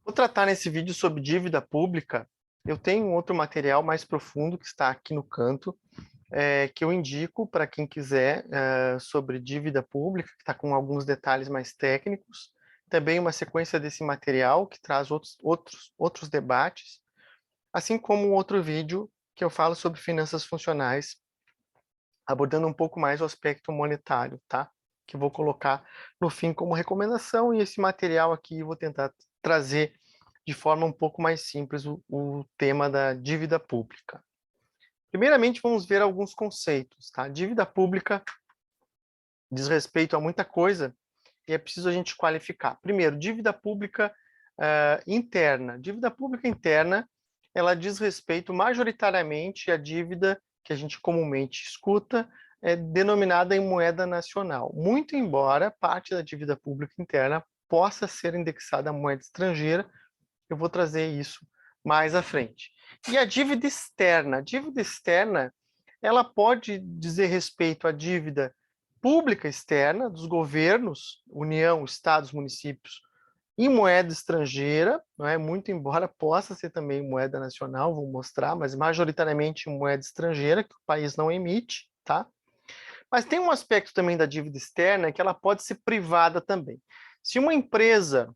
Vou tratar nesse vídeo sobre dívida pública. Eu tenho um outro material mais profundo que está aqui no canto, que eu indico para quem quiser, sobre dívida pública, que está com alguns detalhes mais técnicos. Também uma sequência desse material que traz outros debates, assim como um outro vídeo que eu falo sobre finanças funcionais, abordando um pouco mais o aspecto monetário, tá? Que eu vou colocar no fim como recomendação, e esse material aqui eu vou tentar trazer de forma um pouco mais simples o tema da dívida pública. Primeiramente, vamos ver alguns conceitos, tá? Dívida pública diz respeito a muita coisa e é preciso a gente qualificar. Primeiro, dívida pública interna. Dívida pública interna, ela diz respeito majoritariamente à dívida que a gente comumente escuta, denominada em moeda nacional. Muito embora parte da dívida pública interna possa ser indexada à moeda estrangeira, eu vou trazer isso mais à frente. E a dívida externa, ela pode dizer respeito à dívida pública externa dos governos, União, Estados, municípios, em moeda estrangeira, não é? Muito embora possa ser também moeda nacional, vou mostrar, mas majoritariamente em moeda estrangeira, que o país não emite, tá? Mas tem um aspecto também da dívida externa que ela pode ser privada também. Se uma empresa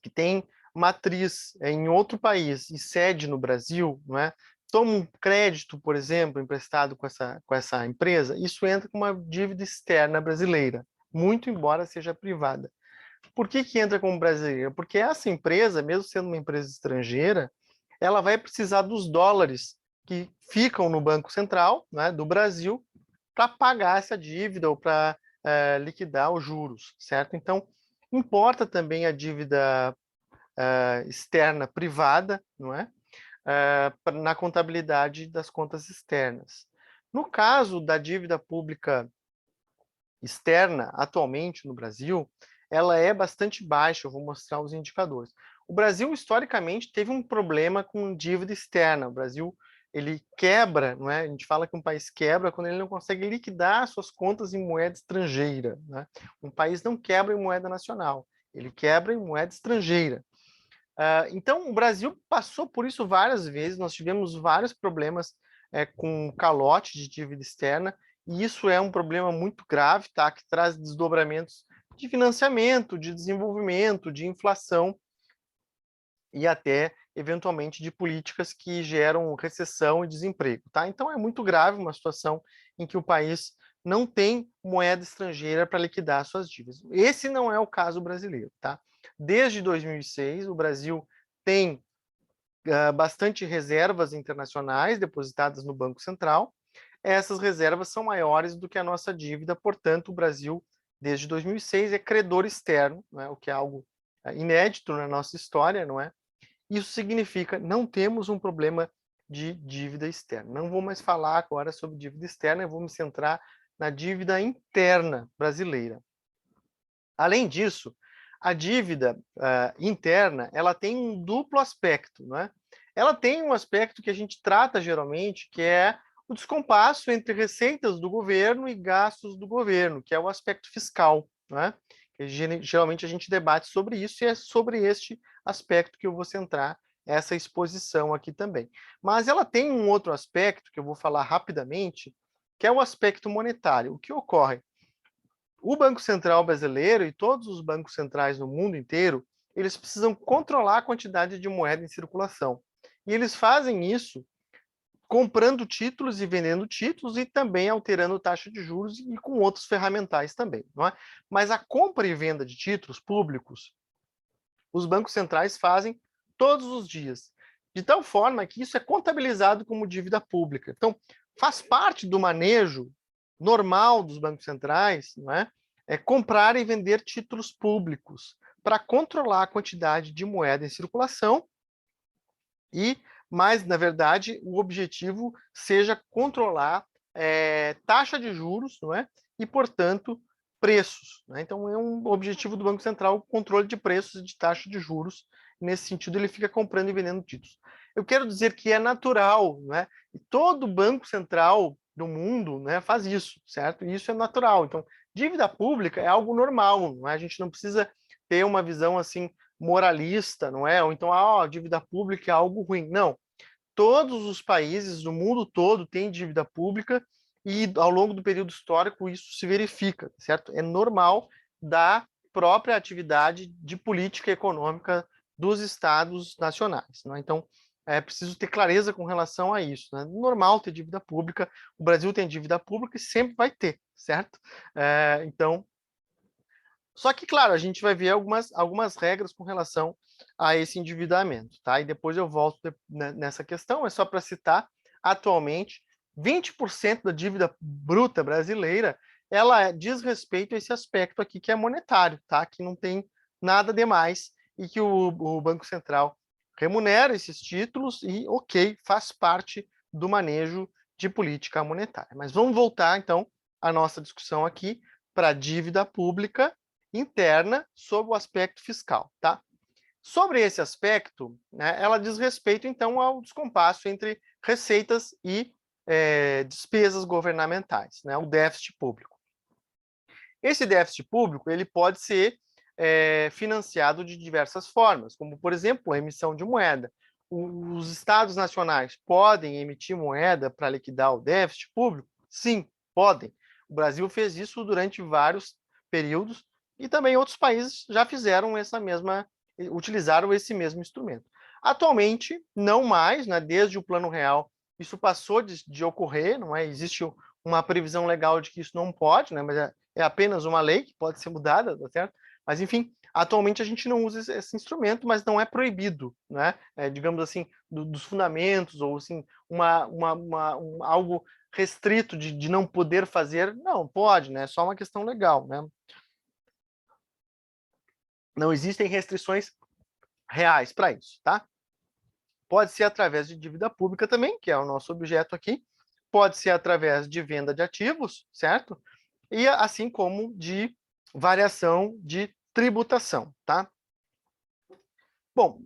que tem matriz em outro país e sede no Brasil, não é? Toma um crédito, por exemplo, emprestado com essa empresa, isso entra com uma dívida externa brasileira, muito embora seja privada. Por que entra como brasileira? Porque essa empresa, mesmo sendo uma empresa estrangeira, ela vai precisar dos dólares que ficam no Banco Central, né, do Brasil, para pagar essa dívida ou para liquidar os juros, certo? Então, importa também a dívida externa privada, não é? Na contabilidade das contas externas. No caso da dívida pública externa, atualmente no Brasil, ela é bastante baixa, eu vou mostrar os indicadores. O Brasil, historicamente, teve um problema com dívida externa. O Brasil, ele quebra, não é? A gente fala que um país quebra quando ele não consegue liquidar suas contas em moeda estrangeira, né? Um país não quebra em moeda nacional, ele quebra em moeda estrangeira. Então, o Brasil passou por isso várias vezes, nós tivemos vários problemas com calote de dívida externa, e isso é um problema muito grave, tá? Que traz desdobramentos de financiamento, de desenvolvimento, de inflação e até, eventualmente, de políticas que geram recessão e desemprego, tá? Então, é muito grave uma situação em que o país não tem moeda estrangeira para liquidar suas dívidas. Esse não é o caso brasileiro, tá? Desde 2006, o Brasil tem bastante reservas internacionais depositadas no Banco Central. Essas reservas são maiores do que a nossa dívida, portanto, o Brasil, desde 2006, é credor externo, não é? O que é algo inédito na nossa história, não é? Isso significa não temos um problema de dívida externa. Não vou mais falar agora sobre dívida externa, eu vou me centrar na dívida interna brasileira. Além disso, a dívida interna, ela tem um duplo aspecto, não é? Ela tem um aspecto que a gente trata geralmente, que é o descompasso entre receitas do governo e gastos do governo, que é o aspecto fiscal, não é? Geralmente a gente debate sobre isso, e é sobre este aspecto que eu vou centrar essa exposição aqui também. Mas ela tem um outro aspecto, que eu vou falar rapidamente, que é o aspecto monetário. O que ocorre? O Banco Central brasileiro e todos os bancos centrais no mundo inteiro, eles precisam controlar a quantidade de moeda em circulação. E eles fazem isso comprando títulos e vendendo títulos, e também alterando taxa de juros e com outros ferramentais também, não é? Mas a compra e venda de títulos públicos, os bancos centrais fazem todos os dias, de tal forma que isso é contabilizado como dívida pública. Então, faz parte do manejo normal dos bancos centrais, não é? É comprar e vender títulos públicos para controlar a quantidade de moeda em circulação e, mais, na verdade, o objetivo seja controlar taxa de juros, não é? E, portanto, preços, né? Então, é um objetivo do Banco Central o controle de preços e de taxa de juros. Nesse sentido, ele fica comprando e vendendo títulos. Eu quero dizer que é natural, né? E todo banco central do mundo, né, faz isso, certo? E isso é natural. Então, dívida pública é algo normal, não é? A gente não precisa ter uma visão assim moralista, não é? Ou então, a dívida pública é algo ruim. Não. Todos os países do mundo todo têm dívida pública e, ao longo do período histórico, isso se verifica, certo? É normal da própria atividade de política econômica dos estados nacionais, né? Então, é preciso ter clareza com relação a isso, né? Normal ter dívida pública, o Brasil tem dívida pública e sempre vai ter, certo? Então, só que, claro, a gente vai ver algumas regras com relação a esse endividamento, tá? E depois eu volto nessa questão, é só para citar, atualmente, 20% da dívida bruta brasileira, ela diz respeito a esse aspecto aqui que é monetário, tá? Que não tem nada demais e que o Banco Central remunera esses títulos e, ok, faz parte do manejo de política monetária. Mas vamos voltar, então, à nossa discussão aqui para a dívida pública interna sob o aspecto fiscal, tá? Sobre esse aspecto, né, ela diz respeito, então, ao descompasso entre receitas e despesas governamentais, né, o déficit público. Esse déficit público ele pode ser financiado de diversas formas, como, por exemplo, a emissão de moeda. Os estados nacionais podem emitir moeda para liquidar o déficit público? Sim, podem. O Brasil fez isso durante vários períodos e também outros países já utilizaram esse mesmo instrumento. Atualmente, não mais, né, desde o Plano Real, isso passou de ocorrer, não é? Existe uma previsão legal de que isso não pode, né, mas é apenas uma lei que pode ser mudada, tá certo? Mas, enfim, atualmente a gente não usa esse instrumento, mas não é proibido, né? Digamos assim, dos fundamentos, ou assim, algo restrito de não poder fazer, não, pode, né? É só uma questão legal, né? Não existem restrições reais para isso, tá? Pode ser através de dívida pública também, que é o nosso objeto aqui, pode ser através de venda de ativos, certo? E assim como de variação de tributação, tá? Bom,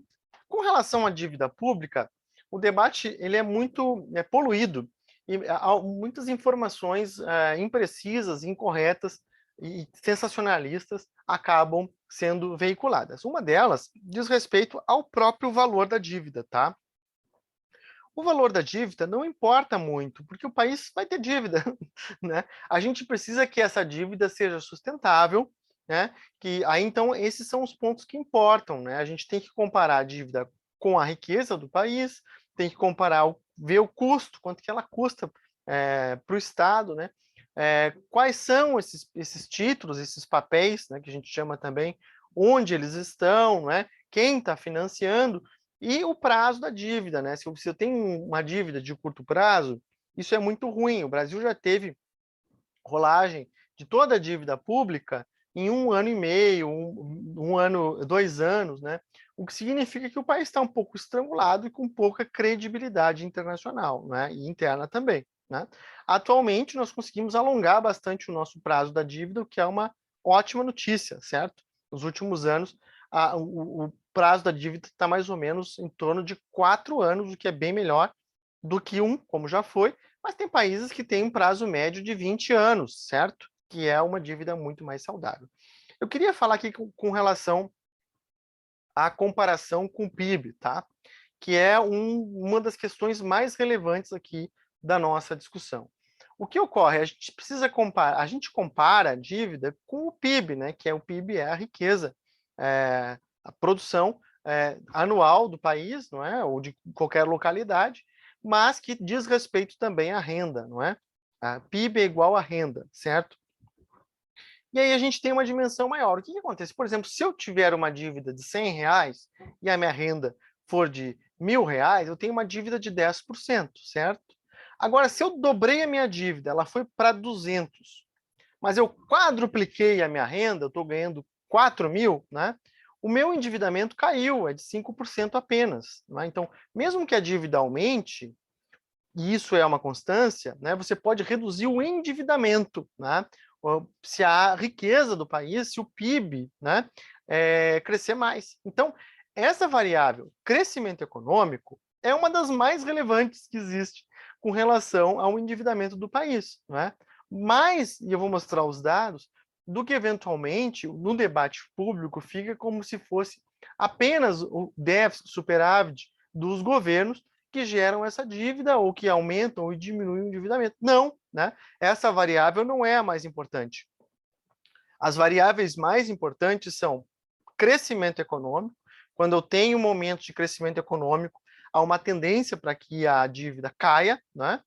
com relação à dívida pública, o debate ele é muito poluído e há muitas informações imprecisas, incorretas e sensacionalistas acabam sendo veiculadas. Uma delas diz respeito ao próprio valor da dívida, tá? O valor da dívida não importa muito, porque o país vai ter dívida, né? A gente precisa que essa dívida seja sustentável, né? Que aí então esses são os pontos que importam, né? A gente tem que comparar a dívida com a riqueza do país, tem que comparar, ver o custo, quanto que ela custa para o Estado, né? Quais são esses títulos, esses papéis, né? Que a gente chama também, onde eles estão, né? Quem está financiando, e o prazo da dívida, né? Se eu tenho uma dívida de curto prazo, isso é muito ruim. O Brasil já teve rolagem de toda a dívida pública em 1 ano e meio, um ano, 2 anos, né? O que significa que o país está um pouco estrangulado e com pouca credibilidade internacional, né? E interna também, né? Atualmente, nós conseguimos alongar bastante o nosso prazo da dívida, o que é uma ótima notícia, certo? Nos últimos anos, o prazo da dívida está mais ou menos em torno de 4 anos, o que é bem melhor do que como já foi, mas tem países que têm um prazo médio de 20 anos, certo? Que é uma dívida muito mais saudável. Eu queria falar aqui com relação à comparação com o PIB, tá? Que é uma das questões mais relevantes aqui da nossa discussão. O que ocorre? A gente precisa comparar, a gente compara a dívida com o PIB, né? Que o PIB é a riqueza, a produção anual do país, não é? Ou de qualquer localidade, mas que diz respeito também à renda, não é? A PIB é igual à renda, certo? E aí a gente tem uma dimensão maior. O que acontece? Por exemplo, se eu tiver uma dívida de R$ 100 e a minha renda for de R$ 1.000, eu tenho uma dívida de 10%, certo? Agora, se eu dobrei a minha dívida, ela foi para 200, mas eu quadrupliquei a minha renda, eu estou ganhando 4.000, né? O meu endividamento caiu, é de 5% apenas. Né? Então, mesmo que a dívida aumente, e isso é uma constância, né, você pode reduzir o endividamento, né, se a riqueza do país, se o PIB, né, crescer mais. Então, essa variável, crescimento econômico, é uma das mais relevantes que existe com relação ao endividamento do país. Né? Mas, e eu vou mostrar os dados, do que, eventualmente, no debate público, fica como se fosse apenas o déficit, superávit dos governos que geram essa dívida ou que aumentam ou diminuem o endividamento. Não, né? Essa variável não é a mais importante. As variáveis mais importantes são crescimento econômico. Quando eu tenho momentos de crescimento econômico, há uma tendência para que a dívida caia, né?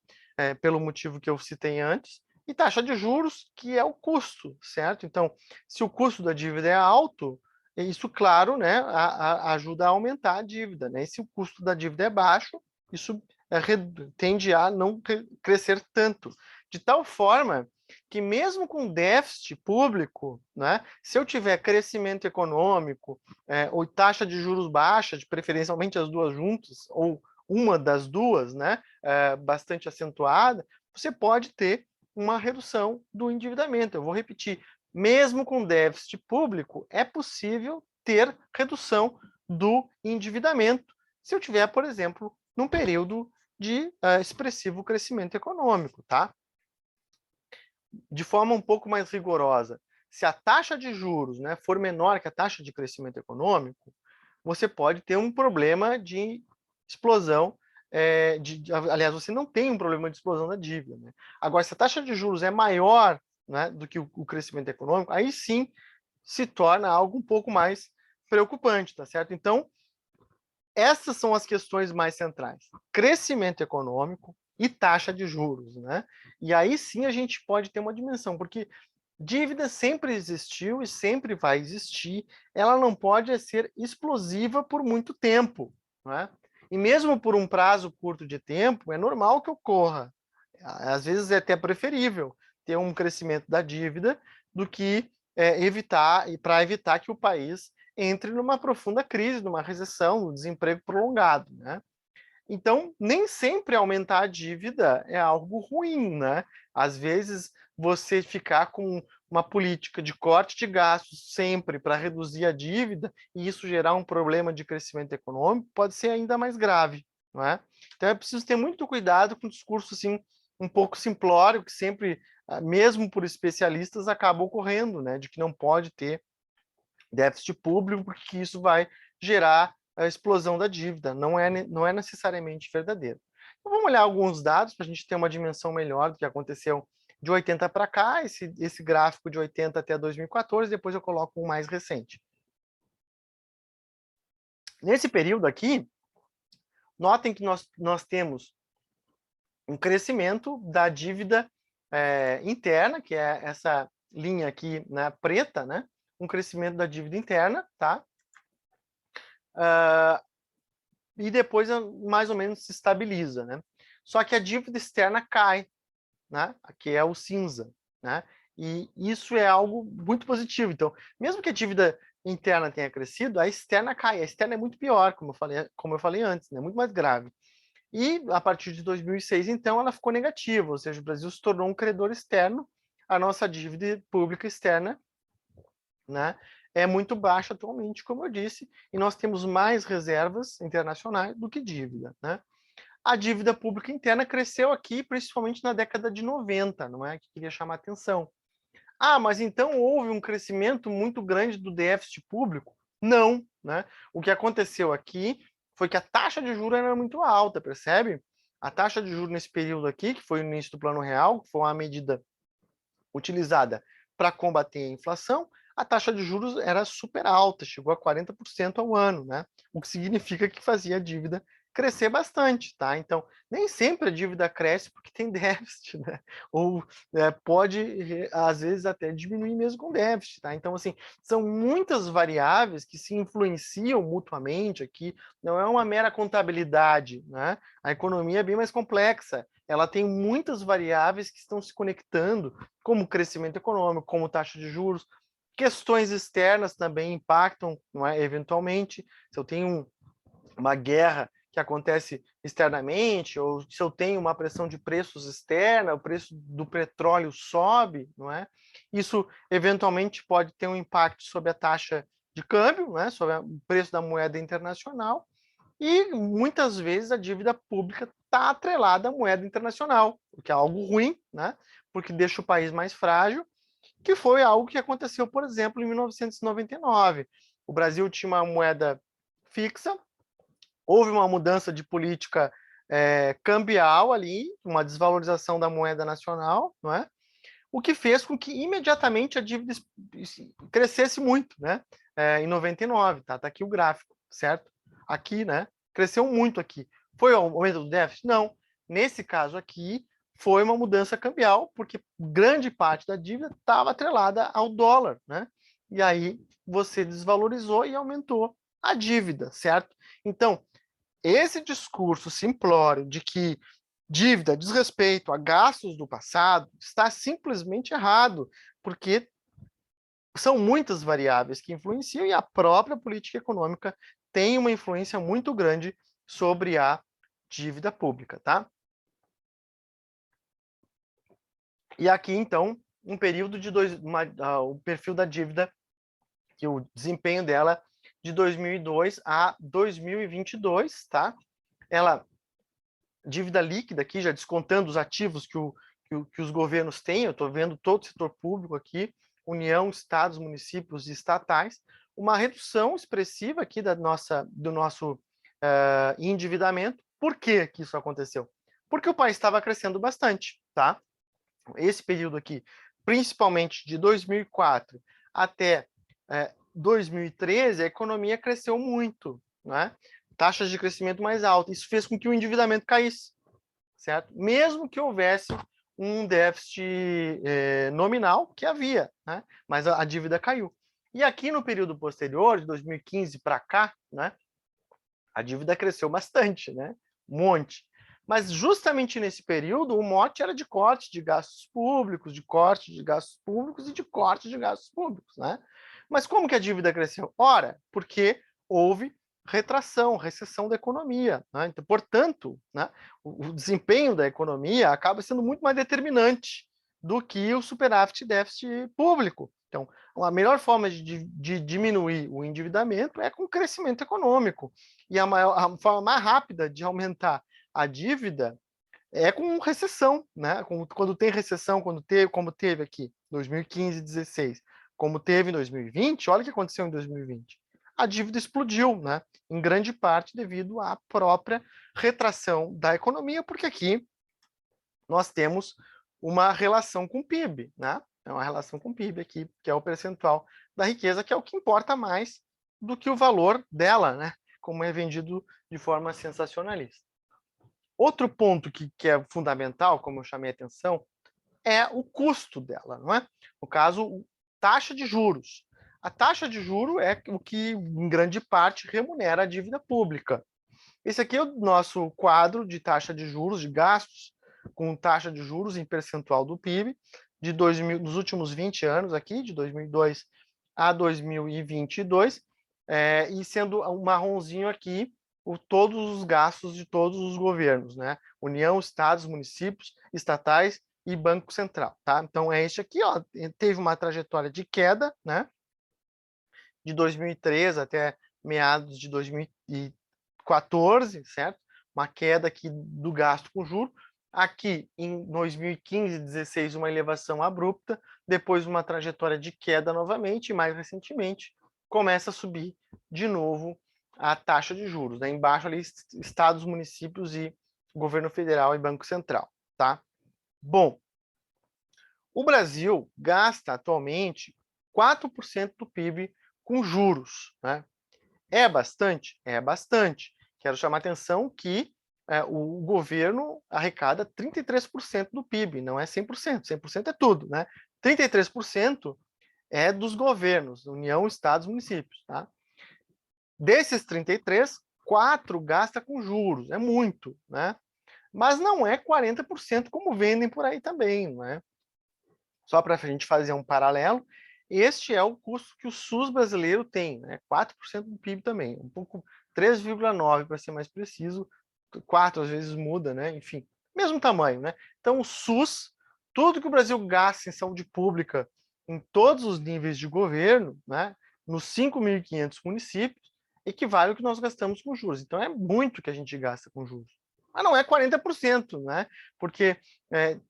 Pelo motivo que eu citei antes, e taxa de juros, que é o custo, certo? Então, se o custo da dívida é alto, isso, claro, né, ajuda a aumentar a dívida, né? E se o custo da dívida é baixo, isso tende a não crescer tanto. De tal forma que, mesmo com déficit público, né, se eu tiver crescimento econômico, ou taxa de juros baixa, de preferencialmente as duas juntas, ou uma das duas, né, bastante acentuada, você pode ter uma redução do endividamento. Eu vou repetir, mesmo com déficit público, é possível ter redução do endividamento, se eu tiver, por exemplo, num período de expressivo crescimento econômico, tá? De forma um pouco mais rigorosa, se a taxa de juros, né, for menor que a taxa de crescimento econômico, você pode ter um problema de explosão, aliás, você não tem um problema de explosão da dívida, né? Agora, se a taxa de juros é maior, né, do que o crescimento econômico, aí sim se torna algo um pouco mais preocupante, tá certo? Então, essas são as questões mais centrais: crescimento econômico e taxa de juros, né? E aí sim a gente pode ter uma dimensão, porque dívida sempre existiu e sempre vai existir, ela não pode ser explosiva por muito tempo, né? E mesmo por um prazo curto de tempo, é normal que ocorra. Às vezes é até preferível ter um crescimento da dívida do que para evitar que o país entre numa profunda crise, numa recessão, um desemprego prolongado, né? Então, nem sempre aumentar a dívida é algo ruim, né? Às vezes, você ficar com uma política de corte de gastos sempre para reduzir a dívida e isso gerar um problema de crescimento econômico pode ser ainda mais grave, não é? Então, é preciso ter muito cuidado com o discurso assim um pouco simplório que sempre, mesmo por especialistas, acaba ocorrendo, né? De que não pode ter déficit público, porque isso vai gerar a explosão da dívida. Não é necessariamente verdadeiro. Então, vamos olhar alguns dados para a gente ter uma dimensão melhor do que aconteceu de 80 para cá, esse gráfico de 80 até 2014, depois eu coloco um mais recente. Nesse período aqui, notem que nós temos um crescimento da dívida interna, que é essa linha aqui, né, preta, né? Um crescimento da dívida interna, tá? E depois mais ou menos se estabiliza, né? Só que a dívida externa cai, né? Que é o cinza, né? E isso é algo muito positivo. Então, mesmo que a dívida interna tenha crescido, a externa cai. A externa é muito pior, como eu falei antes, né? Muito mais grave. E a partir de 2006, então, ela ficou negativa, ou seja, o Brasil se tornou um credor externo. A nossa dívida pública externa, né, é muito baixa atualmente, como eu disse, e nós temos mais reservas internacionais do que dívida, né? A dívida pública interna cresceu aqui, principalmente na década de 90, não é? Que queria chamar atenção. Ah, mas então houve um crescimento muito grande do déficit público? Não, né? O que aconteceu aqui foi que a taxa de juros era muito alta, percebe? A taxa de juros nesse período aqui, que foi o início do Plano Real, que foi uma medida utilizada para combater a inflação, a taxa de juros era super alta, chegou a 40% ao ano, né? O que significa que fazia a dívida crescer bastante, tá? Então, nem sempre a dívida cresce porque tem déficit, né? Ou pode, às vezes, até diminuir mesmo com déficit, tá? Então, assim, são muitas variáveis que se influenciam mutuamente aqui, não é uma mera contabilidade, né? A economia é bem mais complexa, ela tem muitas variáveis que estão se conectando, como crescimento econômico, como taxa de juros. Questões externas também impactam, não é? Eventualmente, se eu tenho uma guerra que acontece externamente, ou se eu tenho uma pressão de preços externa, o preço do petróleo sobe, não é? Isso eventualmente pode ter um impacto sobre a taxa de câmbio, né? Sobre o preço da moeda internacional, e muitas vezes a dívida pública está atrelada à moeda internacional, o que é algo ruim, né? Porque deixa o país mais frágil que foi algo que aconteceu, por exemplo, em 1999. O Brasil tinha uma moeda fixa, houve uma mudança de política cambial ali, uma desvalorização da moeda nacional, não é? O que fez com que imediatamente a dívida crescesse muito, né? Em 99, tá? Tá aqui o gráfico, certo? Aqui, né? Cresceu muito aqui. Foi o aumento do déficit? Não. Nesse caso aqui, foi uma mudança cambial, porque grande parte da dívida estava atrelada ao dólar, né? E aí você desvalorizou e aumentou a dívida, certo? Então, esse discurso simplório de que dívida diz respeito a gastos do passado está simplesmente errado, porque são muitas variáveis que influenciam e a própria política econômica tem uma influência muito grande sobre a dívida pública, tá? E aqui, então, um período de o perfil da dívida, que o desempenho dela de 2002 a 2022, tá? Ela dívida líquida aqui, já descontando os ativos que os governos têm, eu estou vendo todo o setor público aqui, União, estados, municípios e estatais, uma redução expressiva aqui do nosso endividamento. Por que isso aconteceu? Porque o país estava crescendo bastante, tá? Esse período aqui, principalmente de 2004 até 2013, a economia cresceu muito, né? Taxas de crescimento mais altas. Isso fez com que o endividamento caísse, certo? Mesmo que houvesse um déficit nominal, que havia, né? Mas a dívida caiu. E aqui no período posterior, de 2015 para cá, né? A dívida cresceu bastante, né? Um monte. Mas justamente nesse período, o mote era de corte de gastos públicos, de corte de gastos públicos e de corte de gastos públicos, né? Mas como que a dívida cresceu? Ora, porque houve retração, recessão da economia, né? Então, portanto, né, o desempenho da economia acaba sendo muito mais determinante do que o superávit e déficit público. Então, a melhor forma de diminuir o endividamento é com crescimento econômico. E a forma mais rápida de aumentar a dívida é com recessão, né? Quando tem recessão, como teve aqui em 2015 e 2016, como teve em 2020, olha o que aconteceu em 2020. A dívida explodiu, né? Em grande parte devido à própria retração da economia, porque aqui nós temos uma relação com o PIB, né? É uma relação com o PIB aqui, que é o percentual da riqueza, que é o que importa mais do que o valor dela, né? Como é vendido de forma sensacionalista. Outro ponto que é fundamental, como eu chamei a atenção, é o custo dela, não é? No caso, taxa de juros. A taxa de juros é o que, em grande parte, remunera a dívida pública. Esse aqui é o nosso quadro de taxa de juros, de gastos, com taxa de juros em percentual do PIB, dos últimos 20 anos aqui, de 2002 a 2022, e sendo o marronzinho aqui, todos os gastos de todos os governos, né? União, estados, municípios, estatais e Banco Central, tá? Então, é este aqui, ó, teve uma trajetória de queda, né? De 2013 até meados de 2014, certo? Uma queda aqui do gasto com juros. Aqui, em 2015 e 2016, uma elevação abrupta, depois uma trajetória de queda novamente, e mais recentemente, começa a subir de novo a taxa de juros, né? Embaixo ali, estados, municípios e governo federal e Banco Central, tá? Bom, o Brasil gasta atualmente 4% do PIB com juros, né? É bastante? É bastante. Quero chamar a atenção que o governo arrecada 33% do PIB, não é 100%. 100% é tudo, né? 33% é dos governos, União, estados, municípios, tá? Desses 33, 4 gasta com juros, é muito, né? Mas não é 40% como vendem por aí também, né? Só para a gente fazer um paralelo, este é o custo que o SUS brasileiro tem, né? 4% do PIB também, um pouco 3,9 para ser mais preciso, 4 às vezes muda, né? Enfim, mesmo tamanho, né? Então o SUS, tudo que o Brasil gasta em saúde pública em todos os níveis de governo, né? Nos 5.500 municípios, equivale ao que nós gastamos com juros. Então é muito que a gente gasta com juros. mas não é 40%, né? Porque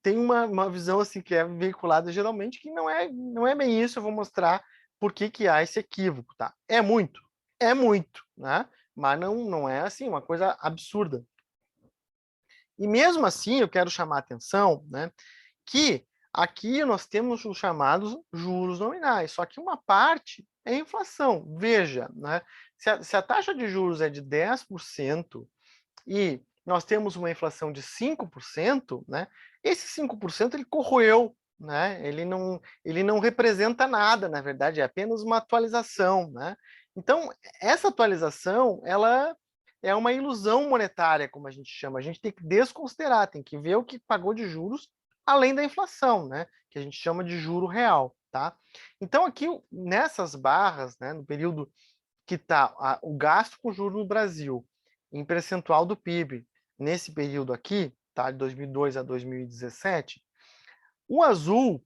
tem uma visão assim que é veiculada geralmente que não é bem isso. Eu vou mostrar por que há esse equívoco, tá? É muito, né? Mas não é assim uma coisa absurda. E mesmo assim, eu quero chamar a atenção, né, que aqui nós temos os chamados juros nominais, só que uma parte é inflação. Veja, né, se a taxa de juros é de 10% e nós temos uma inflação de 5%, né, esse 5% ele corroeu, né, ele não representa nada, na verdade, é apenas uma atualização, né? Então, essa atualização, ela é uma ilusão monetária, como a gente chama. A gente tem que desconsiderar, tem que ver o que pagou de juros além da inflação, né, que a gente chama de juro real, tá? Então, aqui nessas barras, né, no período que está o gasto com juros no Brasil em percentual do PIB nesse período aqui, tá, de 2002 a 2017, o azul,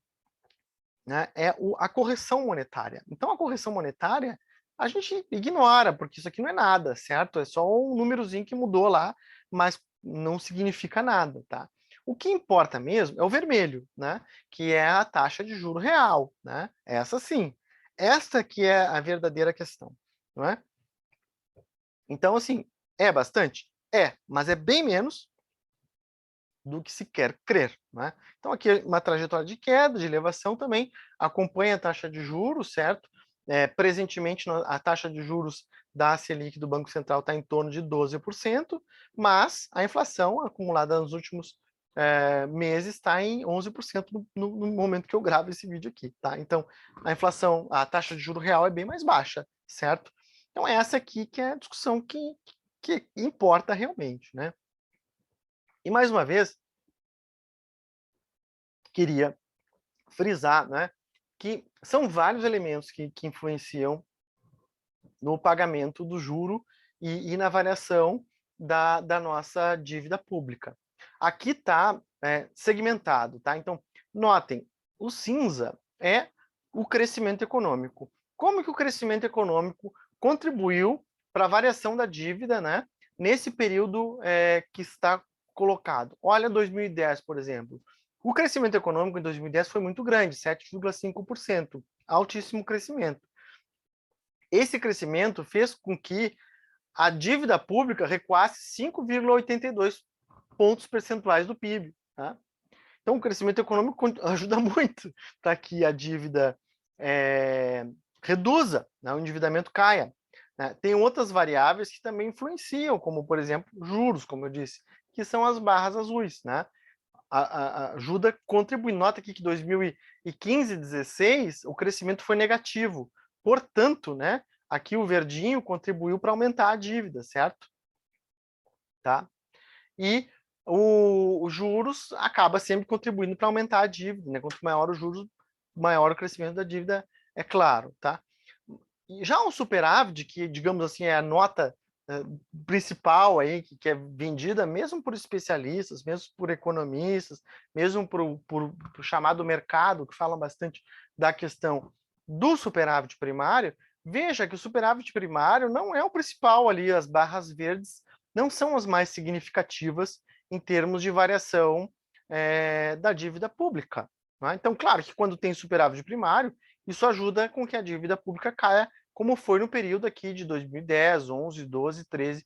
né, é a correção monetária. Então, a correção monetária a gente ignora, porque isso aqui não é nada, certo? É só um númerozinho que mudou lá, mas não significa nada, tá? O que importa mesmo é o vermelho, né? Que é a taxa de juro real, né? Essa sim. Esta que é a verdadeira questão, não é? Então, assim, é bastante? É, mas é bem menos do que se quer crer, né? Então, aqui uma trajetória de queda, de elevação também, acompanha a taxa de juros, certo? Presentemente, a taxa de juros da Selic do Banco Central está em torno de 12%, mas a inflação acumulada nos últimos meses está em 11% no momento que eu gravo esse vídeo aqui, tá? Então, a inflação, a taxa de juro real é bem mais baixa, certo? Então, essa aqui que é a discussão que importa realmente, né? E, mais uma vez, queria frisar, né, que são vários elementos que influenciam no pagamento do juro e na variação da nossa dívida pública. Aqui está segmentado, tá? Então, notem, o cinza é o crescimento econômico. Como que o crescimento econômico contribuiu para a variação da dívida, né, nesse período que está colocado? Olha 2010, por exemplo. O crescimento econômico em 2010 foi muito grande, 7,5%, altíssimo crescimento. Esse crescimento fez com que a dívida pública recuasse 5,82 pontos percentuais do PIB. Tá? Então, o crescimento econômico ajuda muito para que a dívida reduza, né? O endividamento caia. Né? Tem outras variáveis que também influenciam, como, por exemplo, juros, como eu disse, que são as barras azuis. Né? Ajuda a contribuir. Nota aqui que 2015 e 2016 o crescimento foi negativo. Portanto, né, aqui o verdinho contribuiu para aumentar a dívida, certo? Tá? E os juros acaba sempre contribuindo para aumentar a dívida, né? Quanto maior os juros, maior o crescimento da dívida, é claro, tá? E já um superávit, que digamos assim é a nota principal aí que é vendida mesmo por especialistas, mesmo por economistas, mesmo por chamado mercado, que falam bastante da questão do superávit primário. Veja que o superávit primário não é o principal ali, as barras verdes não são as mais significativas em termos de variação da dívida pública. Né? Então, claro que quando tem superávit primário, isso ajuda com que a dívida pública caia, como foi no período aqui de 2010, 11, 12, 13.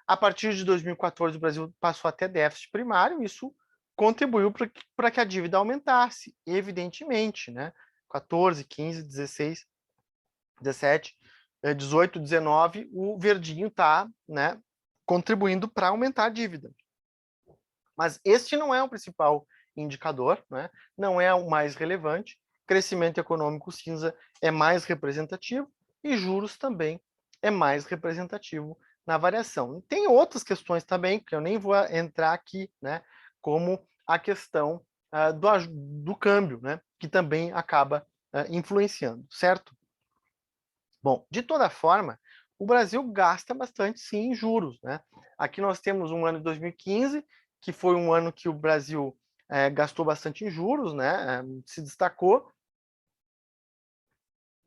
A partir de 2014, o Brasil passou até déficit primário, isso contribuiu para que a dívida aumentasse, evidentemente, né? 14, 15, 16, 17, 18, 19, o verdinho está, né, contribuindo para aumentar a dívida. Mas este não é o principal indicador, né? Não é o mais relevante. Crescimento econômico cinza é mais representativo e juros também é mais representativo na variação. Tem outras questões também, que eu nem vou entrar aqui, né? Como a questão do câmbio, né? Que também acaba influenciando, certo? Bom, de toda forma, o Brasil gasta bastante, sim, em juros, né? Aqui nós temos um ano de 2015, que foi um ano que o Brasil gastou bastante em juros, né? Se destacou.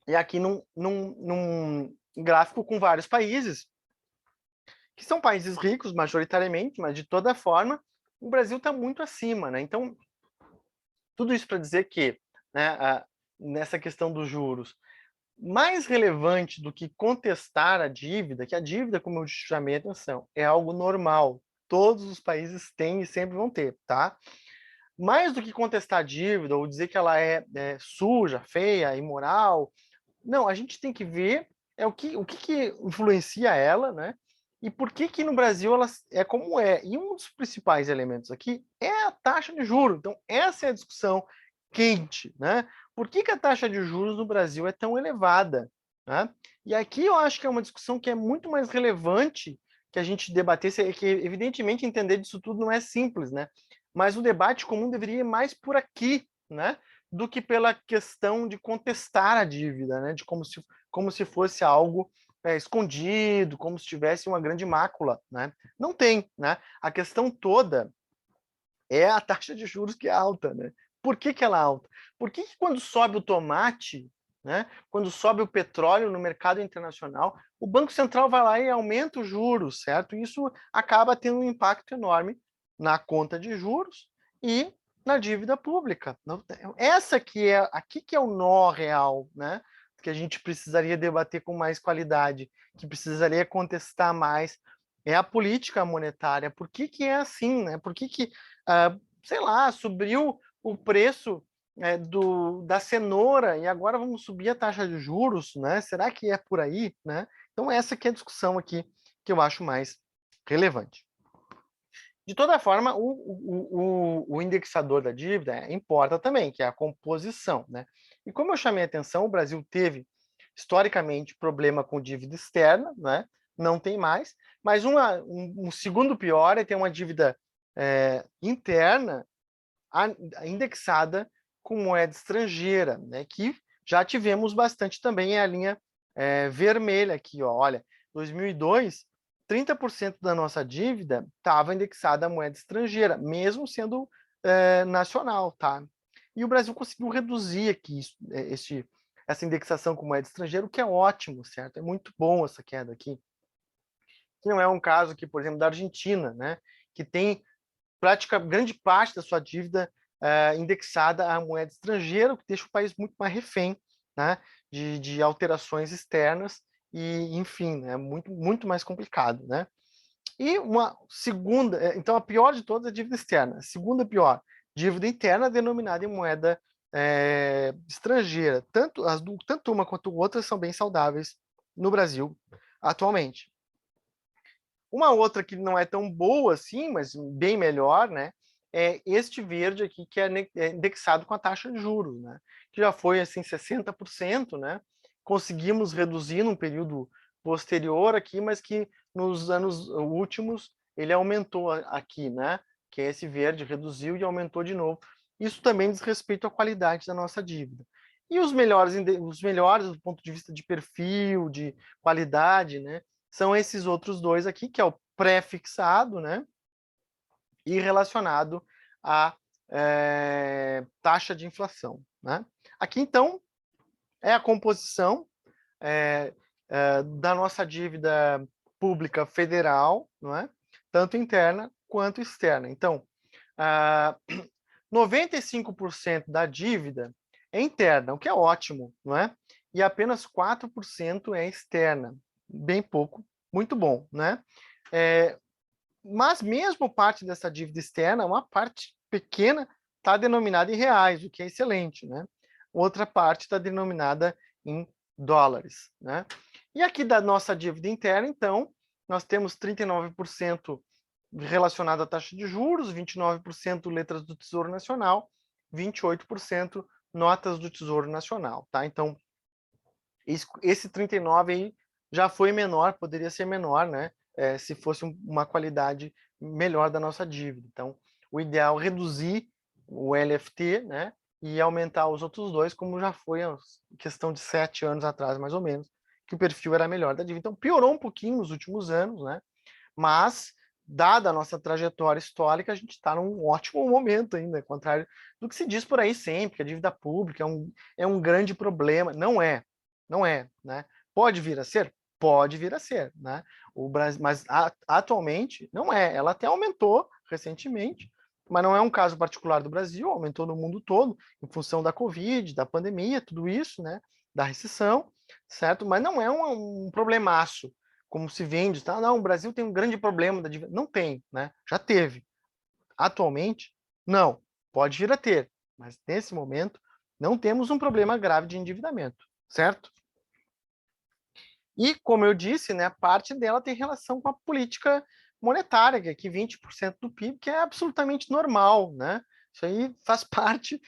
E aqui num gráfico com vários países que são países ricos, majoritariamente, mas de toda forma, o Brasil está muito acima, né? Então, tudo isso para dizer que, né, nessa questão dos juros, mais relevante do que contestar a dívida, que a dívida, como eu chamei a atenção, é algo normal. Todos os países têm e sempre vão ter, tá? Mais do que contestar a dívida ou dizer que ela é suja, feia, imoral, não, a gente tem que ver o que influencia ela, né? E por que que no Brasil ela é como é. E um dos principais elementos aqui é a taxa de juros. Então, essa é a discussão quente, né? Por que que a taxa de juros no Brasil é tão elevada, né? E aqui eu acho que é uma discussão que é muito mais relevante que a gente debater, que evidentemente entender disso tudo não é simples, né? Mas o debate comum deveria ir mais por aqui, né? Do que pela questão de contestar a dívida, né? De como se fosse algo escondido, como se tivesse uma grande mácula, né? Não tem, né? A questão toda é a taxa de juros que é alta, né? Por que que ela é alta? Por que que quando sobe o tomate, né? Quando sobe o petróleo no mercado internacional, o Banco Central vai lá e aumenta os juros, certo? Isso acaba tendo um impacto enorme na conta de juros e na dívida pública. Essa aqui que é o nó real, né? Que a gente precisaria debater com mais qualidade, que precisaria contestar mais, é a política monetária. Por que que é assim, né? Por que que, sei lá, subiu o preço da cenoura e agora vamos subir a taxa de juros, né? Será que é por aí, né? Então essa que é a discussão aqui que eu acho mais relevante. De toda forma, o indexador da dívida importa também, que é a composição, né? E como eu chamei a atenção, o Brasil teve historicamente problema com dívida externa, né? Não tem mais, mas um segundo pior é ter uma dívida interna indexada com moeda estrangeira, né? Que já tivemos bastante também, é a linha vermelha aqui, ó. Olha, 2002, 30% da nossa dívida estava indexada à moeda estrangeira, mesmo sendo nacional, tá? E o Brasil conseguiu reduzir aqui essa indexação com moeda estrangeira, o que é ótimo, certo? É muito bom essa queda aqui. Que não é um caso aqui, por exemplo, da Argentina, né? Que tem grande parte da sua dívida indexada à moeda estrangeira, o que deixa o país muito mais refém, né, de alterações externas e, enfim, é muito mais complicado, né? E uma segunda, então a pior de todas é a dívida externa. A segunda pior, dívida interna denominada em moeda estrangeira. Tanto uma quanto outra são bem saudáveis no Brasil atualmente. Uma outra que não é tão boa assim, mas bem melhor, né? É este verde aqui, que é indexado com a taxa de juros, né? Que já foi assim 60%, né? Conseguimos reduzir num período posterior aqui, mas que nos anos últimos ele aumentou aqui, né? Que é esse verde, reduziu e aumentou de novo. Isso também diz respeito à qualidade da nossa dívida. E os melhores do ponto de vista de perfil, de qualidade, né? São esses outros dois aqui, que é o pré-fixado, né? E relacionado à taxa de inflação, né? Aqui, então, é a composição da nossa dívida pública federal, não é? Tanto interna quanto externa. Então, 95% da dívida é interna, o que é ótimo, não é? E apenas 4% é externa, bem pouco, muito bom, né? Mas mesmo parte dessa dívida externa, uma parte pequena está denominada em reais, o que é excelente, né? Outra parte está denominada em dólares, né? E aqui da nossa dívida interna, então, nós temos 39% relacionado à taxa de juros, 29% letras do Tesouro Nacional, 28% notas do Tesouro Nacional, tá? Então, esse 39 aí já foi menor, poderia ser menor, né? Se fosse uma qualidade melhor da nossa dívida. Então, o ideal é reduzir o LFT, né? E aumentar os outros dois, como já foi a questão de 7 anos atrás, mais ou menos, que o perfil era melhor da dívida. Então, piorou um pouquinho nos últimos anos, né? Mas, dada a nossa trajetória histórica, a gente está num ótimo momento ainda, ao contrário do que se diz por aí sempre, que a dívida pública é um grande problema. Não é, né? Pode vir a ser? Pode vir a ser, né? O Brasil, mas atualmente não é. Ela até aumentou recentemente, mas não é um caso particular do Brasil, aumentou no mundo todo, em função da Covid, da pandemia, tudo isso, né? Da recessão, certo? Mas não é um problemaço, como se vende, tá? Não, o Brasil tem um grande problema da dívida. Não tem, né? Já teve. Atualmente, não. Pode vir a ter, mas nesse momento não temos um problema grave de endividamento, certo? E, como eu disse, né, parte dela tem relação com a política monetária, que é aqui 20% do PIB, que é absolutamente normal, né? Isso aí faz parte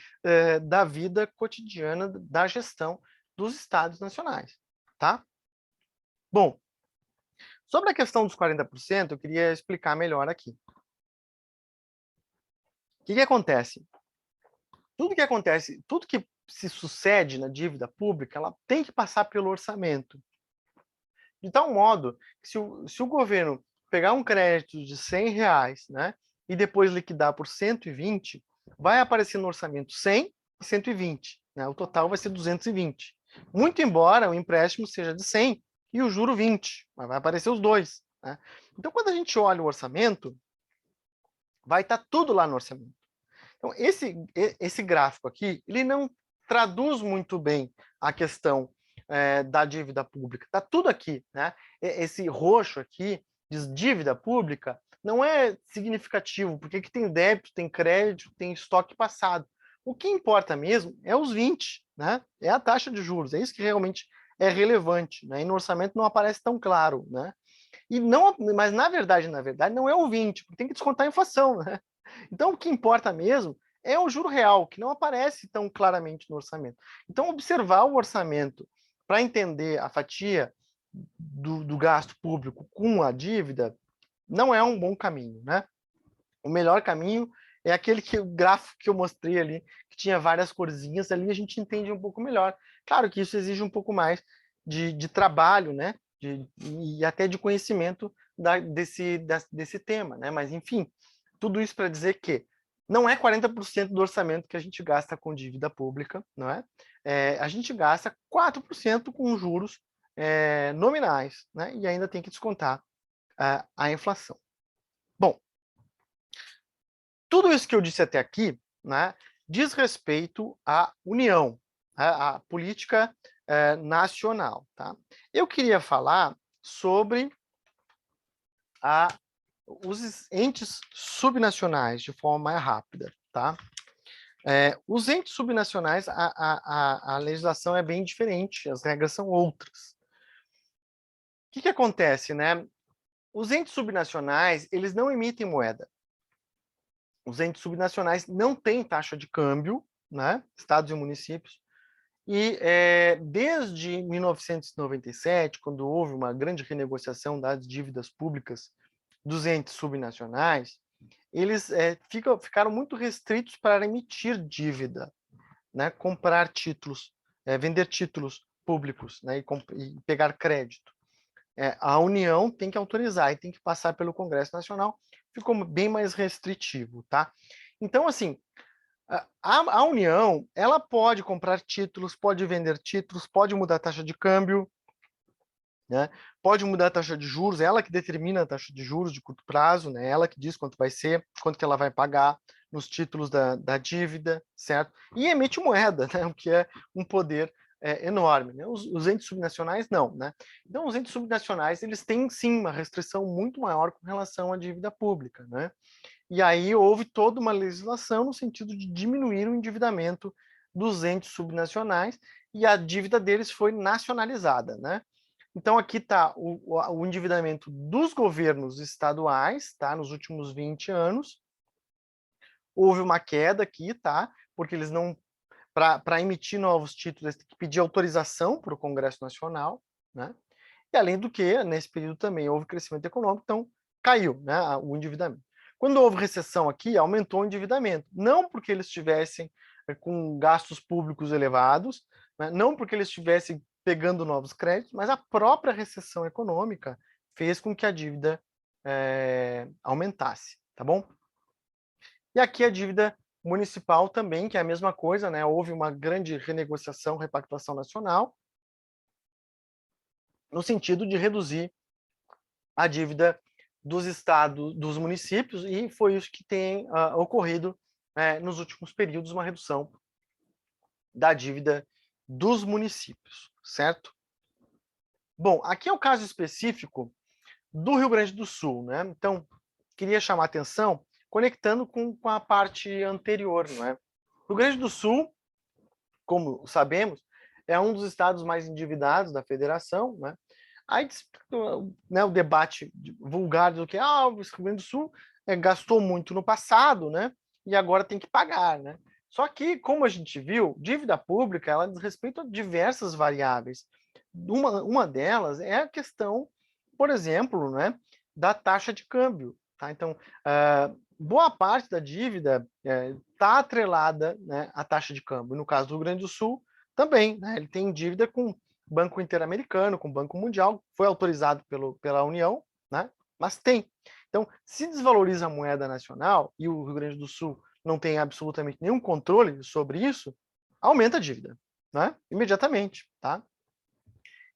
da vida cotidiana da gestão dos estados nacionais, tá? Bom, sobre a questão dos 40%, eu queria explicar melhor aqui. O que acontece? Tudo que se sucede na dívida pública, ela tem que passar pelo orçamento. De tal modo que se o governo pegar um crédito de R$ 100, né, e depois liquidar por 120, vai aparecer no orçamento 100 e 120, né, o total vai ser 220. Muito embora o empréstimo seja de 100 e o juro 20, mas vai aparecer os dois, né? Então, quando a gente olha o orçamento, vai estar tudo lá no orçamento. Então, esse gráfico aqui, ele não traduz muito bem a questão da dívida pública. Está tudo aqui, né? Esse roxo aqui, diz dívida pública, não é significativo, porque aqui tem débito, tem crédito, tem estoque passado. O que importa mesmo é os 20, né? É a taxa de juros, é isso que realmente é relevante, né? E no orçamento não aparece tão claro, né? E não, mas na verdade, não é o 20, porque tem que descontar a inflação, né? Então, o que importa mesmo é o juro real, que não aparece tão claramente no orçamento. Então, observar o orçamento para entender a fatia do gasto público com a dívida não é um bom caminho, né? O melhor caminho é aquele o gráfico que eu mostrei ali, que tinha várias corzinhas ali, a gente entende um pouco melhor. Claro que isso exige um pouco mais de trabalho, né? E até de conhecimento desse tema, né? Mas, enfim, tudo isso para dizer que não é 40% do orçamento que a gente gasta com dívida pública, não é? A gente gasta 4% com juros nominais, né? E ainda tem que descontar a inflação. Bom, tudo isso que eu disse até aqui, né, diz respeito à União, à política nacional. Tá? Eu queria falar sobre os entes subnacionais de forma mais rápida. Tá? Os entes subnacionais, a legislação é bem diferente, as regras são outras. O que acontece? Né? Os entes subnacionais, eles não emitem moeda. Os entes subnacionais não têm taxa de câmbio, né? Estados e municípios. E desde 1997, quando houve uma grande renegociação das dívidas públicas dos entes subnacionais, eles ficaram muito restritos para emitir dívida, né? Comprar títulos, vender títulos públicos, né? E pegar crédito. A União tem que autorizar e tem que passar pelo Congresso Nacional, ficou bem mais restritivo, tá? Então, assim, a União, ela pode comprar títulos, pode vender títulos, pode mudar a taxa de câmbio, né? Pode mudar a taxa de juros, ela que determina a taxa de juros de curto prazo, né? Ela que diz quanto vai ser, quanto que ela vai pagar nos títulos da dívida, certo? E emite moeda, né? O que é um poder enorme, né? Os entes subnacionais não, né? Então, os entes subnacionais, eles têm sim uma restrição muito maior com relação à dívida pública, né? E aí houve toda uma legislação no sentido de diminuir o endividamento dos entes subnacionais e a dívida deles foi nacionalizada, né? Então aqui está o endividamento dos governos estaduais, tá? Nos últimos 20 anos. Houve uma queda aqui, tá? Porque eles não, para emitir novos títulos, eles têm que pedir autorização para o Congresso Nacional, né? E além do que, nesse período também houve crescimento econômico, então caiu, né, o endividamento. Quando houve recessão aqui, aumentou o endividamento. Não porque eles estivessem com gastos públicos elevados, né, não porque eles estivessem pegando novos créditos, mas a própria recessão econômica fez com que a dívida aumentasse, tá bom? E aqui a dívida municipal também, que é a mesma coisa, né? Houve uma grande renegociação, repactuação nacional, no sentido de reduzir a dívida dos estados, dos municípios, e foi isso que tem ocorrido nos últimos períodos, uma redução da dívida dos municípios, certo? Bom, aqui é o caso específico do Rio Grande do Sul, né? Então, queria chamar a atenção, conectando com a parte anterior, não é? O Rio Grande do Sul, como sabemos, é um dos estados mais endividados da federação, né? Aí, né, o debate vulgar do que o Rio Grande do Sul gastou muito no passado, né? E agora tem que pagar, né? Só que, como a gente viu, dívida pública, ela diz respeito a diversas variáveis. Uma delas é a questão, por exemplo, né, da taxa de câmbio. Tá? Então, boa parte da dívida está atrelada, né, à taxa de câmbio. No caso do Rio Grande do Sul, também. Né, ele tem dívida com o Banco Interamericano, com o Banco Mundial, foi autorizado pela União, né, mas tem. Então, se desvaloriza a moeda nacional e o Rio Grande do Sul não tem absolutamente nenhum controle sobre isso, aumenta a dívida, né, imediatamente. Tá?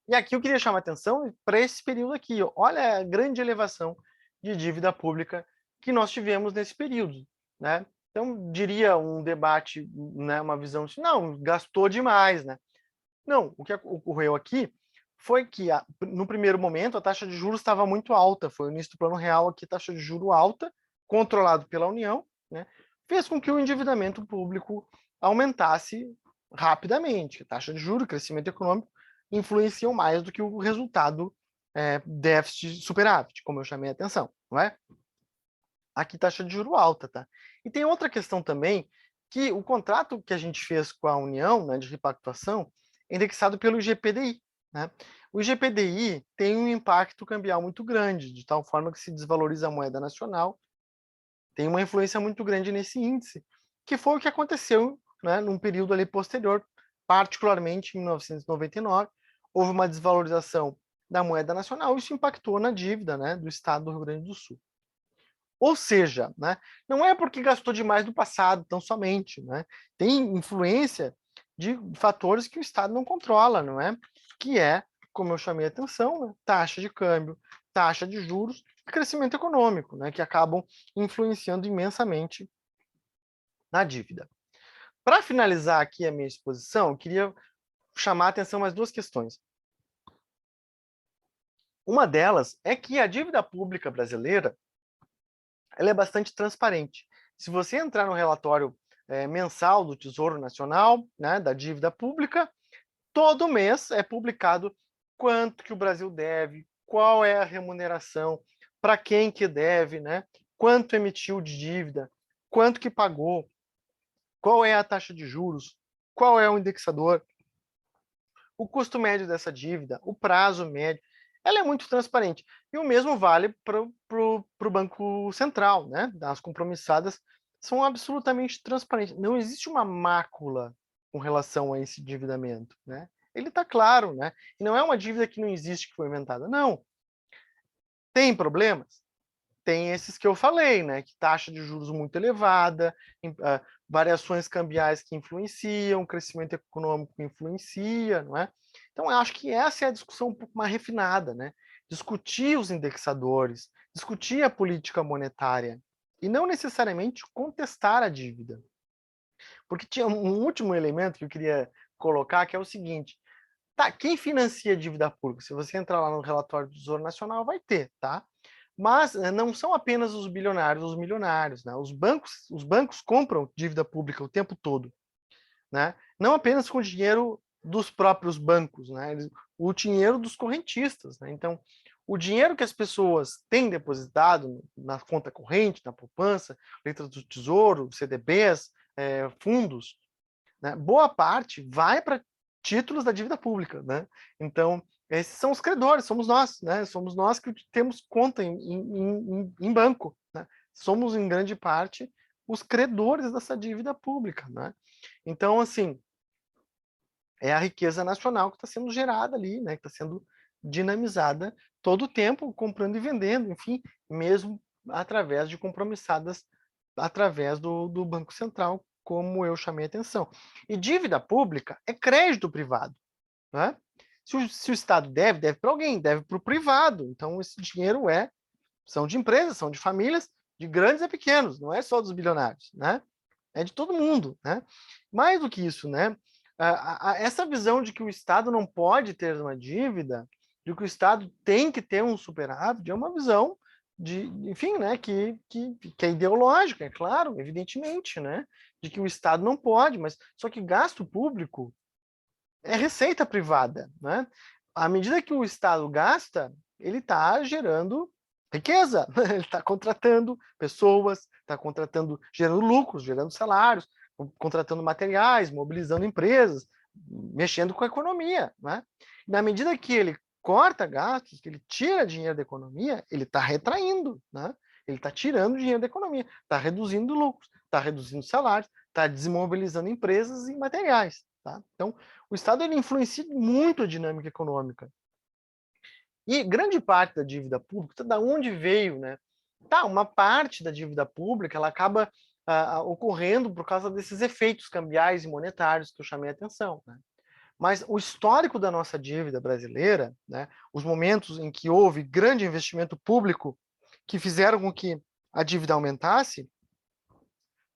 E aqui eu queria chamar a atenção para esse período aqui. Olha a grande elevação de dívida pública que nós tivemos nesse período, né? Então, diria um debate, né, uma visão assim, não, gastou demais, né? Não, o que ocorreu aqui foi que, no primeiro momento, a taxa de juros estava muito alta, foi o início do Plano Real aqui, taxa de juros alta, controlado pela União, né? Fez com que o endividamento público aumentasse rapidamente. A taxa de juros, crescimento econômico, influenciam mais do que o resultado déficit superávit, como eu chamei a atenção, não é? Aqui taxa de juro alta, tá? E tem outra questão também, que o contrato que a gente fez com a União, né, de repactuação, é indexado pelo IGPDI, né? O IGPDI tem um impacto cambial muito grande, de tal forma que se desvaloriza a moeda nacional, tem uma influência muito grande nesse índice, que foi o que aconteceu, né, num período ali posterior, particularmente em 1999, houve uma desvalorização da moeda nacional, isso impactou na dívida, né, do estado do Rio Grande do Sul. Ou seja, né, não é porque gastou demais no passado, tão somente, né? Tem influência de fatores que o Estado não controla, não é? Que é, como eu chamei a atenção, né, taxa de câmbio, taxa de juros e crescimento econômico, né, que acabam influenciando imensamente na dívida. Para finalizar aqui a minha exposição, eu queria chamar a atenção mais duas questões. Uma delas é que a dívida pública brasileira ela é bastante transparente. Se você entrar no relatório mensal do Tesouro Nacional, né, da dívida pública, todo mês é publicado quanto que o Brasil deve, qual é a remuneração, para quem que deve, né, quanto emitiu de dívida, quanto que pagou, qual é a taxa de juros, qual é o indexador, o custo médio dessa dívida, o prazo médio, ela é muito transparente. E o mesmo vale para o Banco Central, né? As compromissadas são absolutamente transparentes. Não existe uma mácula com relação a esse endividamento, né? Ele está claro, né? E não é uma dívida que não existe, que foi inventada. Não. Tem problemas? Tem esses que eu falei, né? Que taxa de juros muito elevada, variações cambiais que influenciam, crescimento econômico que influencia, não é? Então, eu acho que essa é a discussão um pouco mais refinada, né? Discutir os indexadores, discutir a política monetária, e não necessariamente contestar a dívida. Porque tinha um último elemento que eu queria colocar, que é o seguinte: tá, quem financia a dívida pública? Se você entrar lá no relatório do Tesouro Nacional, vai ter, tá? Mas não são apenas os bilionários, os milionários, né? Os bancos compram dívida pública o tempo todo, né? Não apenas com o dinheiro dos próprios bancos, né? O dinheiro dos correntistas, né? Então, o dinheiro que as pessoas têm depositado na conta corrente, na poupança, letras do Tesouro, CDBs, fundos, né? Boa parte vai para títulos da dívida pública, né? Então, esses são os credores, somos nós, né? Somos nós que temos conta em banco, né? Somos, em grande parte, os credores dessa dívida pública, né? Então, assim, é a riqueza nacional que está sendo gerada ali, né? Que está sendo dinamizada todo o tempo, comprando e vendendo, enfim, mesmo através de compromissadas, através do Banco Central, como eu chamei a atenção. E dívida pública é crédito privado, né? Se o Estado deve para alguém, deve para o privado. Então, esse dinheiro são de empresas, são de famílias, de grandes a pequenos, não é só dos bilionários, né? É de todo mundo, né? Mais do que isso, né? Essa visão de que o Estado não pode ter uma dívida, de que o Estado tem que ter um superávit, é uma visão enfim, né, que é ideológica, é claro, evidentemente, né, de que o Estado não pode, mas só que gasto público é receita privada, né? À medida que o Estado gasta, ele está gerando riqueza, ele está contratando pessoas, está gerando lucros, gerando salários, contratando materiais, mobilizando empresas, mexendo com a economia, né? Na medida que ele corta gastos, que ele tira dinheiro da economia, ele está retraindo, né? Ele está tirando dinheiro da economia, está reduzindo lucros, está reduzindo salários, está desmobilizando empresas e materiais, tá? Então, o Estado ele influencia muito a dinâmica econômica. E grande parte da dívida pública, da onde veio, né? Tá, uma parte da dívida pública ela acaba ocorrendo por causa desses efeitos cambiais e monetários que eu chamei a atenção, né? Mas o histórico da nossa dívida brasileira, né, os momentos em que houve grande investimento público que fizeram com que a dívida aumentasse,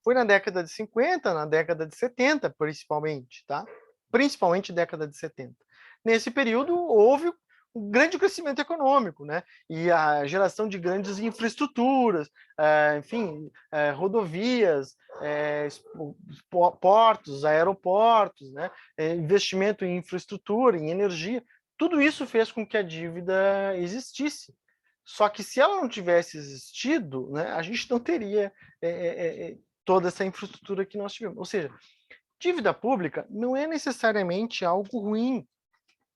foi na década de 50, na década de 70, principalmente, tá? Principalmente década de 70. Nesse período, houve um grande crescimento econômico, né? E a geração de grandes infraestruturas, enfim, rodovias, portos, aeroportos, né? Investimento em infraestrutura, em energia, tudo isso fez com que a dívida existisse. Só que se ela não tivesse existido, né, a gente não teria toda essa infraestrutura que nós tivemos. Ou seja, dívida pública não é necessariamente algo ruim,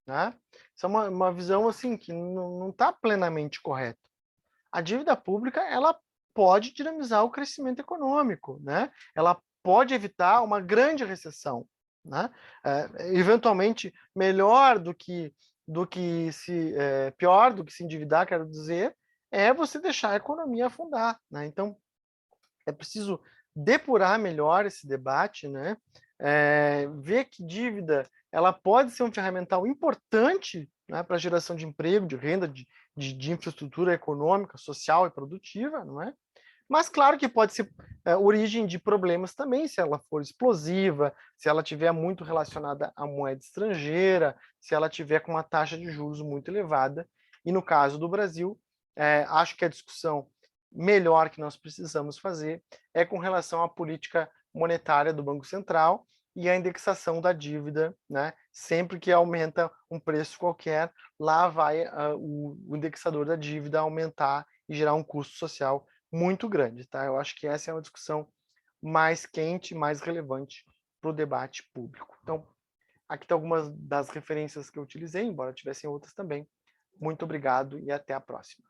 né? Isso é uma visão assim que não está plenamente correta. A dívida pública ela pode dinamizar o crescimento econômico, né? Ela pode evitar uma grande recessão, né? Eventualmente melhor pior do que se endividar, quero dizer, é você deixar a economia afundar, né? Então é preciso depurar melhor esse debate, né? Ver que dívida ela pode ser um ferramental importante, né, para a geração de emprego, de renda, de infraestrutura econômica, social e produtiva, não é? Mas claro que pode ser origem de problemas também, se ela for explosiva, se ela tiver muito relacionada à moeda estrangeira, se ela tiver com uma taxa de juros muito elevada. E no caso do Brasil, acho que a discussão melhor que nós precisamos fazer é com relação à política monetária do Banco Central e a indexação da dívida, né? Sempre que aumenta um preço qualquer, lá vai o indexador da dívida aumentar e gerar um custo social muito grande, tá? Eu acho que essa é uma discussão mais quente, mais relevante para o debate público. Então, aqui estão algumas das referências que eu utilizei, embora tivessem outras também. Muito obrigado e até a próxima.